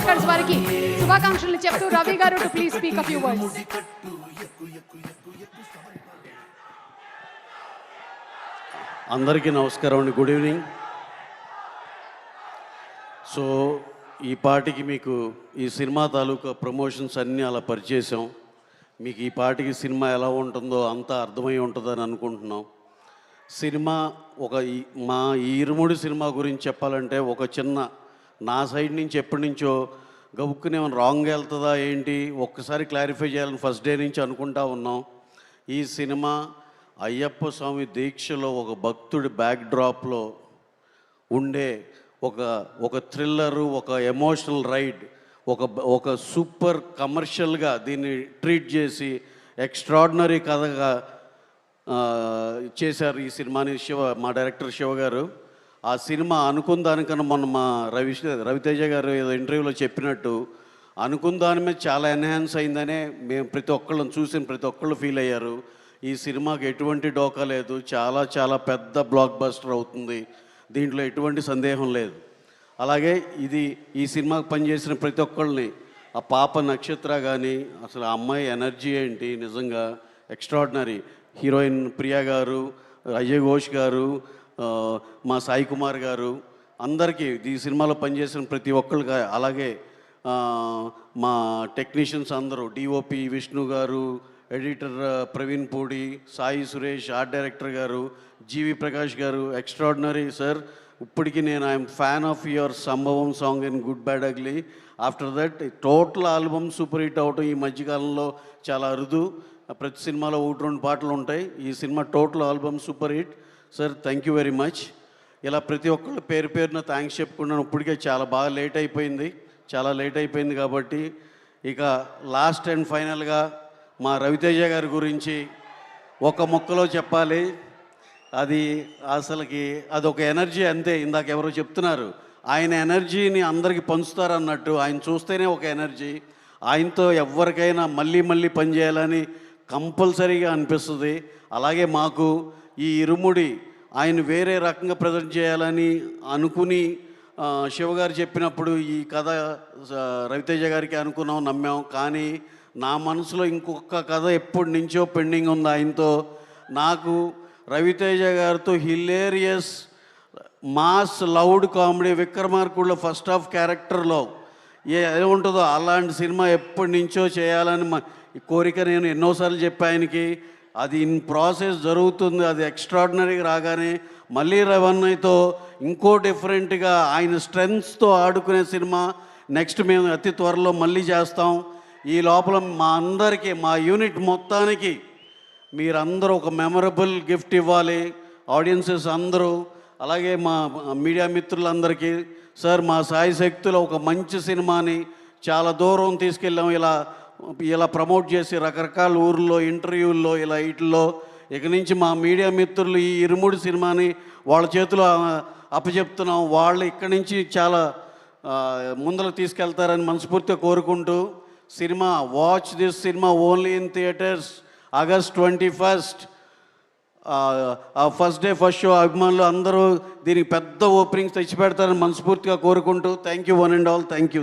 Makers వారికి శుభాకాంక్షలు చెప్తూ రవి గారు to please speak a few words. అందరికీ నమస్కారం అండి, గుడ్ ఈవినింగ్. సో ఈ పాటికి మీకు ఈ సినిమా తాలూకా ప్రమోషన్స్ అన్నీ అలా పరిచేసాం. మీకు ఈ పాటికి సినిమా ఎలా ఉంటుందో అంతా అర్థమై ఉంటుందని అనుకుంటున్నాం. సినిమా మా ఈ ఇరుముడి సినిమా గురించి చెప్పాలంటే ఒక చిన్న నా సైడ్ నుంచి ఎప్పటి నుంచో గబుక్కునే రాంగ్ వెళ్తుందా ఏంటి ఒక్కసారి క్లారిఫై చేయాలని ఫస్ట్ డే నుంచి అనుకుంటా ఉన్నాం. ఈ సినిమా అయ్యప్ప స్వామి దీక్షలో ఒక భక్తుడి బ్యాక్డ్రాప్లో ఉండే ఒక థ్రిల్లరు, ఒక ఎమోషనల్ రైడ్, ఒక సూపర్ కమర్షియల్గా దీన్ని ట్రీట్ చేసి ఎక్స్ట్రాడినరీ కథగా చేశారు ఈ సినిమాని మా డైరెక్టర్ శివ గారు. ఆ సినిమా అనుకున్న దానికన్నా మొన్న మా రవితేజ గారు ఏదో ఇంటర్వ్యూలో చెప్పినట్టు అనుకున్న దాని మీద చాలా ఎన్హాన్స్ అయిందనే మేము ప్రతి ఒక్కళ్ళని చూసిన ప్రతి ఒక్కళ్ళు ఫీల్ అయ్యారు. ఈ సినిమాకి ఎటువంటి డోకా లేదు, చాలా చాలా పెద్ద బ్లాక్ బస్టర్ అవుతుంది, దీంట్లో ఎటువంటి సందేహం లేదు. అలాగే ఈ సినిమాకి పనిచేసిన ప్రతి ఒక్కళ్ళని, ఆ పాప నక్షత్ర కానీ అసలు ఆ అమ్మాయి ఎనర్జీ ఏంటి నిజంగా ఎక్స్ట్రాడినరీ. హీరోయిన్ ప్రియా గారు, అజయ్ ఘోష్ గారు, మా సాయి కుమార్ గారు, అందరికీ ఈ సినిమాలో పనిచేసిన ప్రతి ఒక్కళ్ళకి, అలాగే మా టెక్నీషియన్స్ అందరూ, డిఓపి విష్ణు గారు, editor Praveen Pudi, Sai Suresh, art director గారు, జీవి ప్రకాష్ గారు, ఎక్స్ట్రాడినరీ సార్. ఇప్పటికీ నేను ఐఎమ్ ఫ్యాన్ ఆఫ్ యువర్ సంభవం song in good bad ugly. After that total album super hit అవటం ఈ మధ్యకాలంలో చాలా అరుదు. ప్రతి సినిమాలో 1-2 పాటలు ఉంటాయి. ఈ cinema total album super hit sir. Thank you very much. ఇలా ప్రతి ఒక్కళ్ళు పేరు పేరున థ్యాంక్స్ చెప్పుకున్నాను. ఇప్పటికే చాలా బాగా లేట్ అయిపోయింది కాబట్టి ఇక లాస్ట్ అండ్ ఫైనల్గా మా రవితేజ గారి గురించి ఒక ముక్కలో చెప్పాలి. అదొక ఎనర్జీ అంతే. ఇందాక ఎవరో చెప్తున్నారు ఆయన ఎనర్జీని అందరికీ పంచుతారన్నట్టు, ఆయన చూస్తేనే ఒక ఎనర్జీ. ఆయనతో ఎవరికైనా మళ్ళీ పనిచేయాలని కంపల్సరీగా అనిపిస్తుంది. అలాగే మాకు ఈ ఇరుముడి ఆయన వేరే రకంగా ప్రజెంట్ చేయాలని అనుకుని శివగారు చెప్పినప్పుడు ఈ కథ రవితేజ గారికి అనుకున్నాం, నమ్మాం. కానీ నా మనసులో ఇంకొక కథ ఎప్పటి నుంచో పెండింగ్ ఉంది ఆయనతో. నాకు రవితేజ గారితో హిలేరియస్ మాస్ లౌడ్ కామెడీ విక్రమార్కుడులో ఫస్ట్ హాఫ్ క్యారెక్టర్లో ఏముంటుందో అలాంటి సినిమా ఎప్పటి నుంచో చేయాలని కోరిక నేను ఎన్నోసార్లు చెప్పా ఆయనకి. అది ఇన్ ప్రాసెస్ జరుగుతుంది. అది ఎక్స్ట్రాడినరీగా రాగానే మళ్ళీ రవన్నయ్యతో ఇంకో డిఫరెంట్గా ఆయన స్ట్రెంగ్స్తో ఆడుకునే సినిమా నెక్స్ట్ మేము అతి త్వరలో మళ్ళీ చేస్తాం. ఈ లోపల మా అందరికీ, మా యూనిట్ మొత్తానికి మీరందరూ ఒక మెమరబుల్ గిఫ్ట్ ఇవ్వాలి, ఆడియన్సెస్ అందరూ. అలాగే మా మీడియా మిత్రులందరికీ సార్, మా సాయి శక్తులు ఒక మంచి సినిమాని చాలా దూరం తీసుకెళ్ళాం. ఇలా ప్రమోట్ చేసి రకరకాల ఊర్లో ఇంటర్వ్యూల్లో వీటిల్లో ఇక నుంచి మా మీడియా మిత్రులు ఈ ఇరుముడి సినిమాని వాళ్ళ చేతిలో అప్పచెప్తున్నాం. వాళ్ళు ఇక్కడి నుంచి చాలా ముందరకు తీసుకెళ్తారని మనస్ఫూర్తిగా కోరుకుంటూ, cinema watch this cinema only in theatres August 21st. First day first show అభిమానులు అందరూ దీనికి పెద్ద ఓపెనింగ్స్ తెచ్చిపెడతారని మనస్ఫూర్తిగా కోరుకుంటూ thank you one and all. Thank you.